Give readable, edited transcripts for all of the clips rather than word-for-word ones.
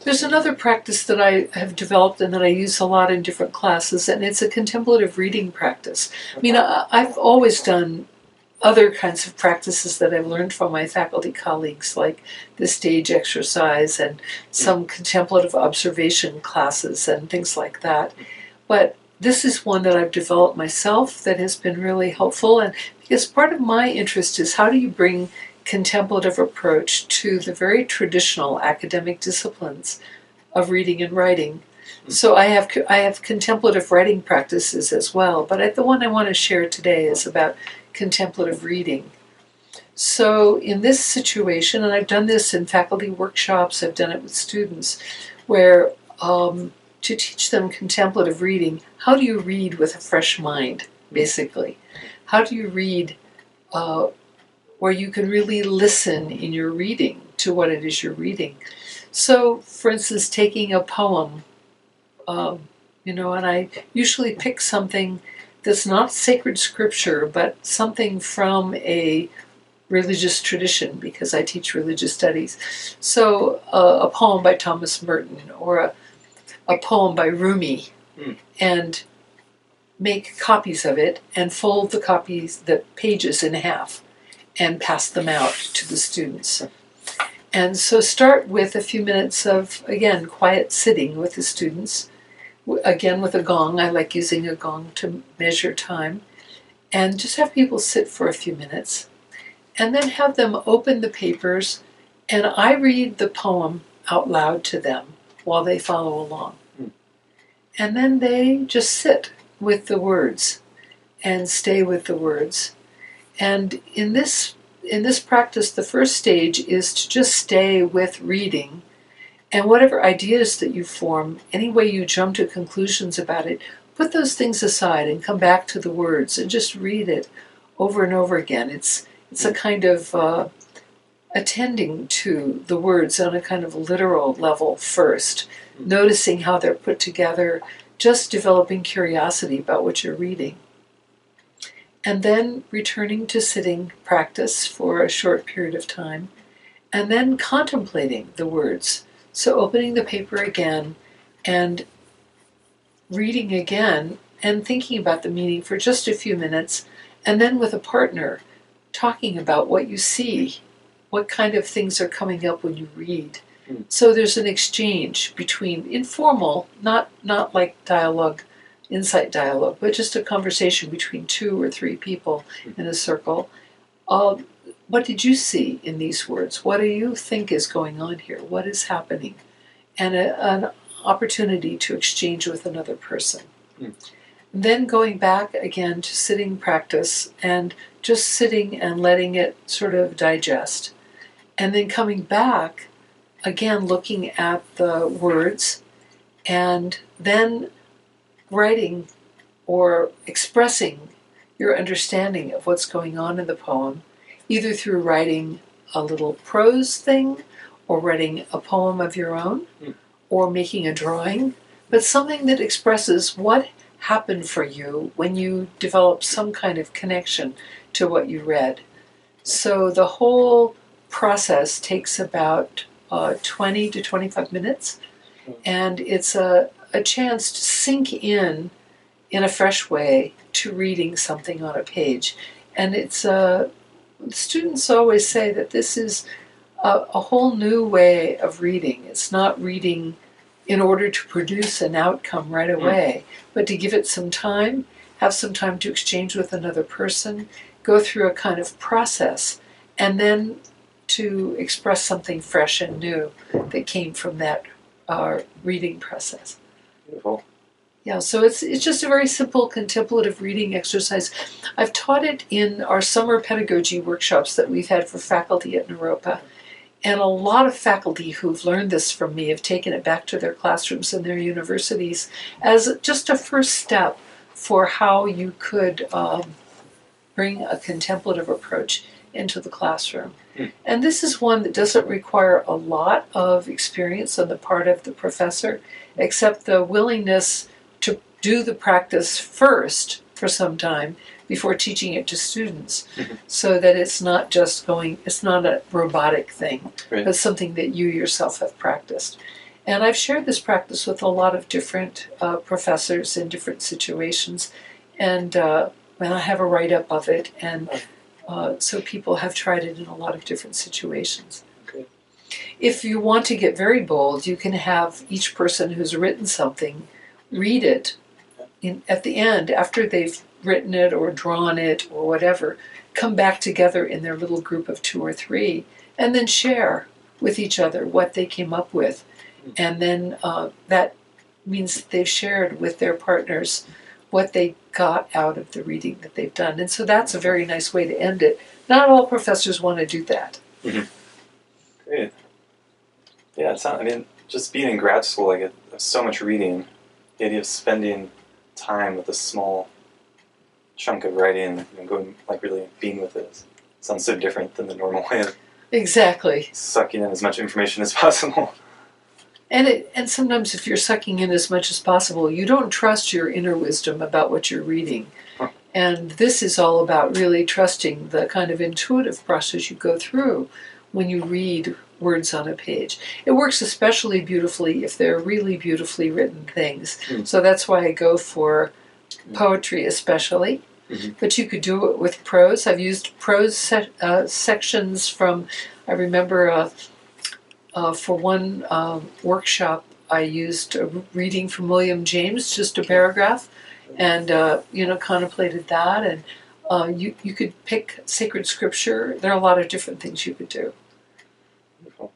There's another practice that I have developed and that I use a lot in different classes, and it's a contemplative reading practice. I mean, I've always done other kinds of practices that I've learned from my faculty colleagues, like the stage exercise and some contemplative observation classes and things like that. But this is one that I've developed myself that has been really helpful. And because part of my interest is how do you bring contemplative approach to the very traditional academic disciplines of reading and writing. So I have contemplative writing practices as well, but the one I want to share today is about contemplative reading. So in this situation, and I've done this in faculty workshops, I've done it with students, where to teach them contemplative reading, how do you read with a fresh mind, basically? How do you read where you can really listen in your reading to what it is you're reading? So, for instance, taking a poem, and I usually pick something that's not sacred scripture, but something from a religious tradition, because I teach religious studies. So a poem by Thomas Merton, or a poem by Rumi, and make copies of it and fold the pages in half and pass them out to the students. And so start with a few minutes of, again, quiet sitting with the students, again with a gong. I like using a gong to measure time. And just have people sit for a few minutes. And then have them open the papers, and I read the poem out loud to them while they follow along. And then they just sit with the words and stay with the words. And in this practice, the first stage is to just stay with reading, and whatever ideas that you form, any way you jump to conclusions about it, put those things aside and come back to the words and just read it over and over again. It's a kind of attending to the words on a kind of literal level first, noticing how they're put together, just developing curiosity about what you're reading. And then returning to sitting practice for a short period of time, and then contemplating the words. So opening the paper again and reading again and thinking about the meaning for just a few minutes, and then with a partner talking about what you see, what kind of things are coming up when you read. So there's an exchange between informal, not like dialogue, insight dialogue, but just a conversation between 2 or 3 people in a circle. What did you see in these words? What do you think is going on here? What is happening? And an opportunity to exchange with another person. Then going back again to sitting practice and just sitting and letting it sort of digest. And then coming back, again looking at the words, and then writing or expressing your understanding of what's going on in the poem, either through writing a little prose thing, or writing a poem of your own, or making a drawing, but something that expresses what happened for you when you develop some kind of connection to what you read. So the whole process takes about 20 to 25 minutes, and it's a chance to sink in a fresh way to reading something on a page. And it's students always say that this is a whole new way of reading. It's not reading in order to produce an outcome right away, but to give it some time, have some time to exchange with another person, go through a kind of process, and then to express something fresh and new that came from that reading process. Beautiful. Yeah, so it's just a very simple contemplative reading exercise. I've taught it in our summer pedagogy workshops that we've had for faculty at Naropa. And a lot of faculty who've learned this from me have taken it back to their classrooms and their universities as just a first step for how you could bring a contemplative approach into the classroom. And this is one that doesn't require a lot of experience on the part of the professor, except the willingness to do the practice first for some time, before teaching it to students, so that it's not just it's not a robotic thing, Right. but something that you yourself have practiced. And I've shared this practice with a lot of different professors in different situations, and I have a write-up of it, and so people have tried it in a lot of different situations. Okay. If you want to get very bold, you can have each person who's written something read it at the end, after they've written it or drawn it or whatever, come back together in their little group of 2 or 3, and then share with each other what they came up with. And then that means that they've shared with their partners what they got out of the reading that they've done. And so that's a very nice way to end it. Not all professors want to do that. Mm-hmm. Great. Yeah, just being in grad school, I get so much reading. The idea of spending time with a small chunk of writing, going, really being with it, sounds so different than the normal way of Exactly. sucking in as much information as possible. And sometimes if you're sucking in as much as possible, you don't trust your inner wisdom about what you're reading. And this is all about really trusting the kind of intuitive process you go through when you read words on a page. It works especially beautifully if they're really beautifully written things. So that's why I go for poetry especially. But you could do it with prose. I've used prose sections from, I remember for one workshop I used a reading from William James, just a paragraph, and contemplated that. And you could pick sacred scripture. There are a lot of different things you could do. Wonderful.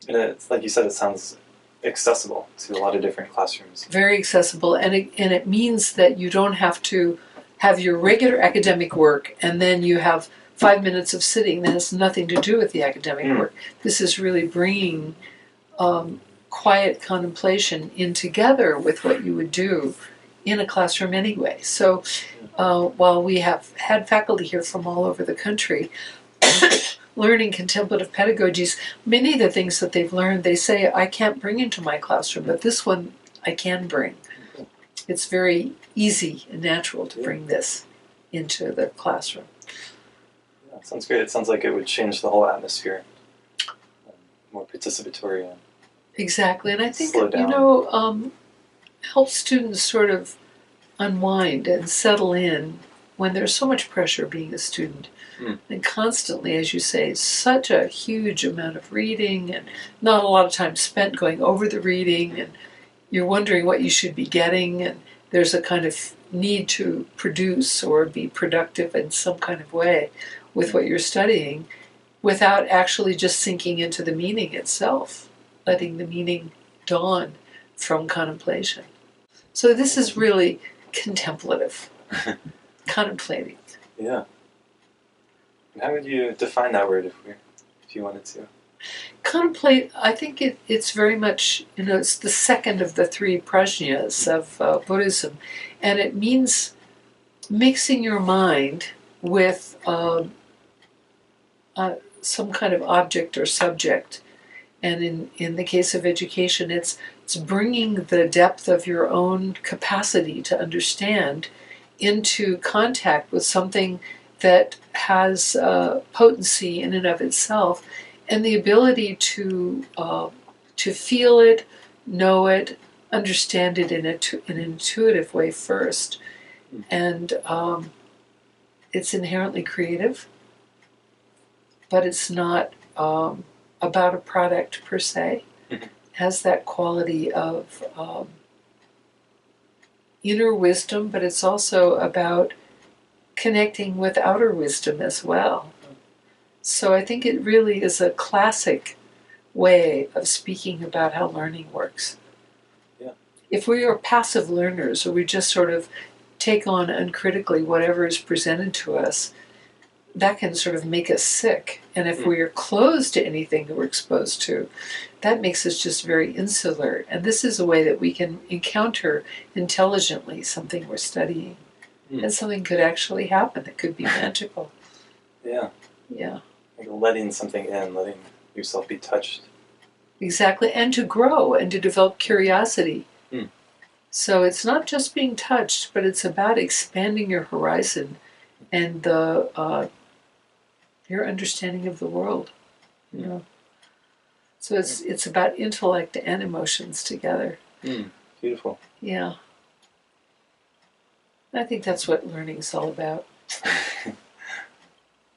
And it's like you said, it sounds accessible to a lot of different classrooms. Very accessible, and it means that you don't have to have your regular academic work and then you have 5 minutes of sitting that has nothing to do with the academic work. This is really bringing quiet contemplation in together with what you would do in a classroom anyway. So while we have had faculty here from all over the country learning contemplative pedagogies, many of the things that they've learned, they say, I can't bring into my classroom, but this one I can bring. It's very easy and natural to bring this into the classroom. Yeah, sounds great. It sounds like it would change the whole atmosphere. More participatory. And exactly, and I think, slow down. Help students sort of unwind and settle in when there's so much pressure being a student. And constantly, as you say, such a huge amount of reading and not a lot of time spent going over the reading, and you're wondering what you should be getting, and there's a kind of need to produce or be productive in some kind of way with what you're studying without actually just sinking into the meaning itself, letting the meaning dawn from contemplation. So this is really contemplative, contemplating. Yeah. And how would you define that word if you wanted to? Contemplate, I think it's very much, it's the second of the 3 prajnas of Buddhism, and it means mixing your mind with some kind of object or subject. And in the case of education, it's bringing the depth of your own capacity to understand into contact with something that has potency in and of itself, and the ability to feel it, know it, understand it in an intuitive way first. And it's inherently creative, but it's not about a product per se. It has that quality of inner wisdom, but it's also about connecting with outer wisdom as well. So I think it really is a classic way of speaking about how learning works. Yeah. If we are passive learners, or we just sort of take on uncritically whatever is presented to us, that can sort of make us sick. And if we are closed to anything that we're exposed to, that makes us just very insular. And this is a way that we can encounter intelligently something we're studying. And something could actually happen. It could be magical. Yeah. Yeah. Like letting something in, letting yourself be touched. Exactly. And to grow and to develop curiosity. So it's not just being touched, but it's about expanding your horizon and your understanding of the world. You know? So it's about intellect and emotions together. Beautiful. Yeah. I think that's what learning's all about.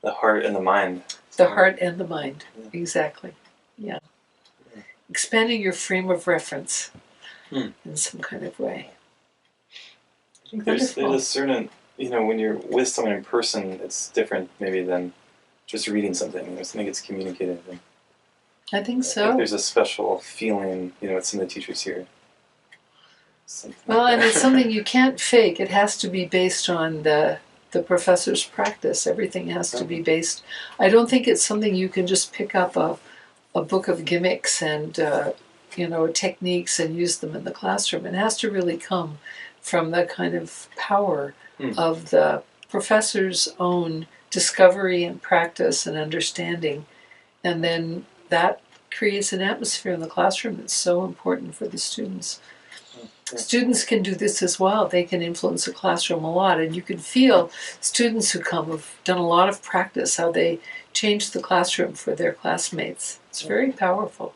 The heart and the mind. The heart and the mind. Yeah. Exactly. Yeah. Expanding your frame of reference in some kind of way. I think there's a certain, when you're with someone in person, it's different maybe than just reading something. Something gets communicated. And I think so. I think there's a special feeling, with some of the teachers here. Well, and it's something you can't fake. It has to be based on the professor's practice. Everything has to be based. I don't think it's something you can just pick up a book of gimmicks and techniques and use them in the classroom. It has to really come from the kind of power of the professor's own discovery and practice and understanding, and then that creates an atmosphere in the classroom that's so important for the students. Students can do this as well. They can influence the classroom a lot, and you can feel students who come have done a lot of practice, how they change the classroom for their classmates. It's very powerful.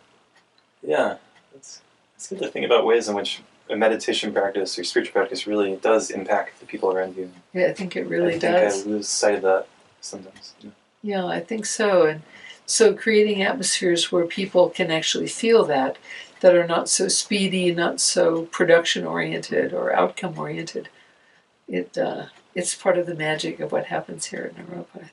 Yeah, it's good to think about ways in which a meditation practice or spiritual practice really does impact the people around you. Yeah, I think it really does. I think I lose sight of that sometimes. Yeah, I think so. And so creating atmospheres where people can actually feel that are not so speedy, not so production-oriented or outcome-oriented. It's part of the magic of what happens here at Naropa.